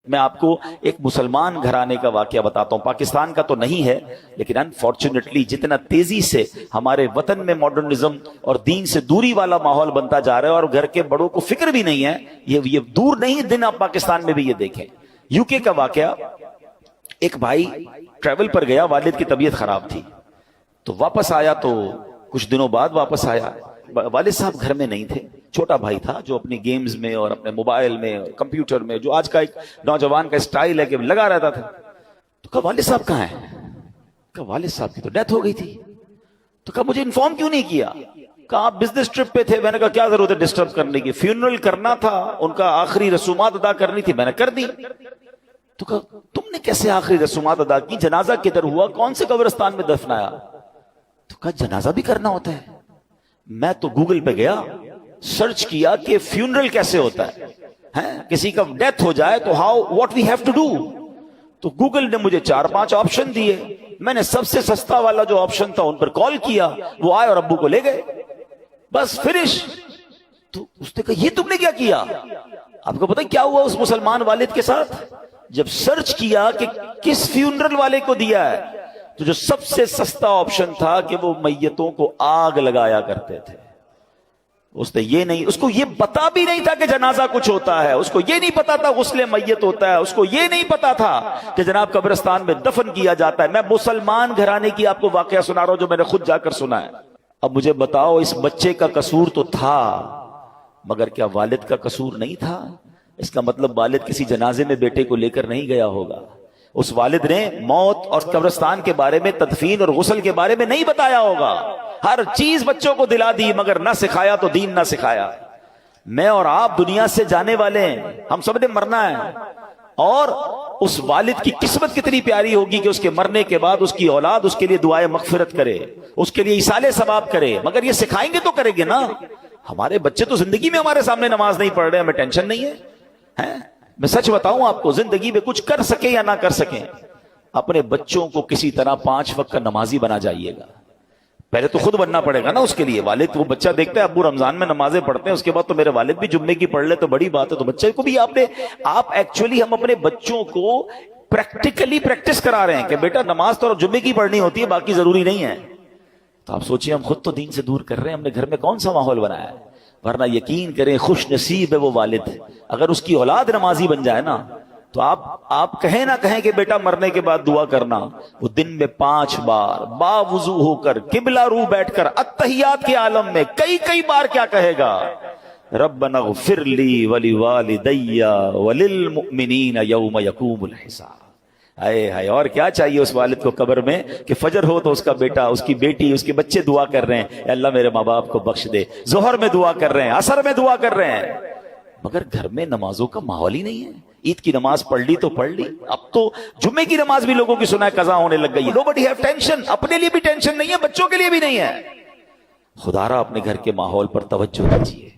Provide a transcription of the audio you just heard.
میں آپ کو ایک مسلمان گھرانے کا واقعہ بتاتا ہوں، پاکستان کا تو نہیں ہے لیکن انفارچونیٹلی جتنا تیزی سے ہمارے وطن میں ماڈرنزم اور دین سے دوری والا ماحول بنتا جا رہا ہے اور گھر کے بڑوں کو فکر بھی نہیں ہے، یہ دور نہیں دن آپ پاکستان میں بھی یہ دیکھیں۔ یو کے کا واقعہ، ایک بھائی ٹریول پر گیا، والد کی طبیعت خراب تھی تو واپس آیا، تو کچھ دنوں بعد واپس آیا، والد صاحب گھر میں نہیں تھے، چھوٹا بھائی تھا جو اپنی گیمز میں اور اپنے موبائل میں اور کمپیوٹر میں، جو آج کا ایک نوجوان کا سٹائل ہے کہ لگا رہتا تھا۔ تو کہا والد صاحب کہاں ہیں؟ کہا والد صاحب کی تو ڈیتھ ہو گئی تھی۔ تو کہا مجھے انفارم کیوں نہیں کیا؟ کہا آپ بزنس ٹرپ پہ تھے۔ میں نے کہا کیا ضرورت ہے ڈسٹرب کرنے کی، فیونرل کرنا تھا، ان کا آخری رسومات ادا کرنی تھی، میں نے کر دی۔ تو کہا تم نے کیسے آخری رسومات ادا کی؟ جنازہ کدھر ہوا؟ کون سے قبرستان میں دفنایا؟ تو کہا جنازہ بھی کرنا ہوتا ہے۔ میں تو گوگل پہ گیا، سرچ کیا کہ فیونرل کیسے ہوتا ہے، کسی کا ڈیتھ ہو جائے تو what we have to do. تو گوگل نے مجھے 4-5 آپشن دیے، میں نے سب سے سستا والا جو آپشن تھا ان پر کال کیا، وہ آئے اور ابو کو لے گئے، بس فنش۔ تو اس نے کہا یہ تم نے کیا کیا؟ آپ کو پتہ کیا ہوا اس مسلمان والد کے ساتھ؟ جب سرچ کیا کہ کس فیونرل والے کو دیا ہے، تو جو سب سے سستا آپشن تھا کہ وہ میتوں کو آگ لگایا کرتے تھے۔ اس نے یہ نہیں، اس کو یہ پتا بھی نہیں تھا کہ جنازہ کچھ ہوتا ہے، اس کو یہ نہیں پتا تھا غسل میت ہوتا ہے، اس کو یہ نہیں پتا تھا کہ جناب قبرستان میں دفن کیا جاتا ہے۔ میں مسلمان گھرانے کی آپ کو واقعہ سنا رہا ہوں جو میں نے خود جا کر سنا ہے۔ اب مجھے بتاؤ، اس بچے کا قصور تو تھا مگر کیا والد کا قصور نہیں تھا؟ اس کا مطلب والد کسی جنازے میں بیٹے کو لے کر نہیں گیا ہوگا، اس والد نے موت اور قبرستان کے بارے میں، تدفین اور غسل کے بارے میں نہیں بتایا ہوگا۔ ہر چیز بچوں کو دلا دی مگر نہ سکھایا تو دین نہ سکھایا۔ میں اور آپ دنیا سے جانے والے ہیں، ہم سب نے مرنا ہے، اور اس والد کی قسمت کتنی پیاری ہوگی کہ اس کے مرنے کے بعد اس کی اولاد اس کے لیے دعائے مغفرت کرے، اس کے لیے ایصال ثواب کرے، مگر یہ سکھائیں گے تو کریں گے نا۔ ہمارے بچے تو زندگی میں ہمارے سامنے نماز نہیں پڑھ رہے، ہمیں ٹینشن نہیں ہے۔ میں سچ بتاؤں آپ کو، زندگی میں کچھ کر سکیں یا نہ کر سکیں، اپنے بچوں کو کسی طرح 5 وقت کا نمازی بنا جائیے گا۔ پہلے تو خود بننا پڑے گا نا اس کے لیے۔ والد وہ بچہ دیکھتا ہے ابو رمضان میں نمازیں پڑھتے ہیں، اس کے بعد تو میرے والد بھی جمعے کی پڑھ لے تو بڑی بات ہے، تو بچے کو بھی آپ ایکچولی ہم اپنے بچوں کو پریکٹیکلی پریکٹس کرا رہے ہیں کہ بیٹا نماز تو جمعے کی پڑھنی ہوتی ہے، باقی ضروری نہیں ہے۔ تو آپ سوچیں ہم خود تو دین سے دور کر رہے ہیں، ہم نے گھر میں کون سا ماحول بنایا ہے؟ ورنہ یقین کریں خوش نصیب ہے وہ والد، اگر اس کی اولاد نمازی بن جائے نا، تو آپ کہیں نہ کہیں کہ بیٹا مرنے کے بعد دعا کرنا، وہ دن میں 5 بار باوضو ہو کر قبلہ رو بیٹھ کر اتحیات کے عالم میں کئی بار کیا کہے گا؟ ربنا اغفر لی ولوالدی وللمؤمنین یوم یقوم الحساب۔ ہائے، اور کیا چاہیے اس والد کو قبر میں کہ فجر ہو تو اس کا بیٹا، اس کی بیٹی، اس کے بچے دعا کر رہے ہیں اے اللہ میرے ماں باپ کو بخش دے، ظہر میں دعا کر رہے ہیں، عصر میں دعا کر رہے ہیں، مگر گھر میں نمازوں کا ماحول ہی نہیں ہے۔ عید کی نماز پڑھ لی تو پڑھ لی، اب تو جمعے کی نماز بھی لوگوں کی سنا قضا ہونے لگ گئی۔ Nobody have tension، اپنے لیے بھی ٹینشن نہیں ہے، بچوں کے لیے بھی نہیں ہے۔ خدا را اپنے گھر کے ماحول پر توجہ دیجیے۔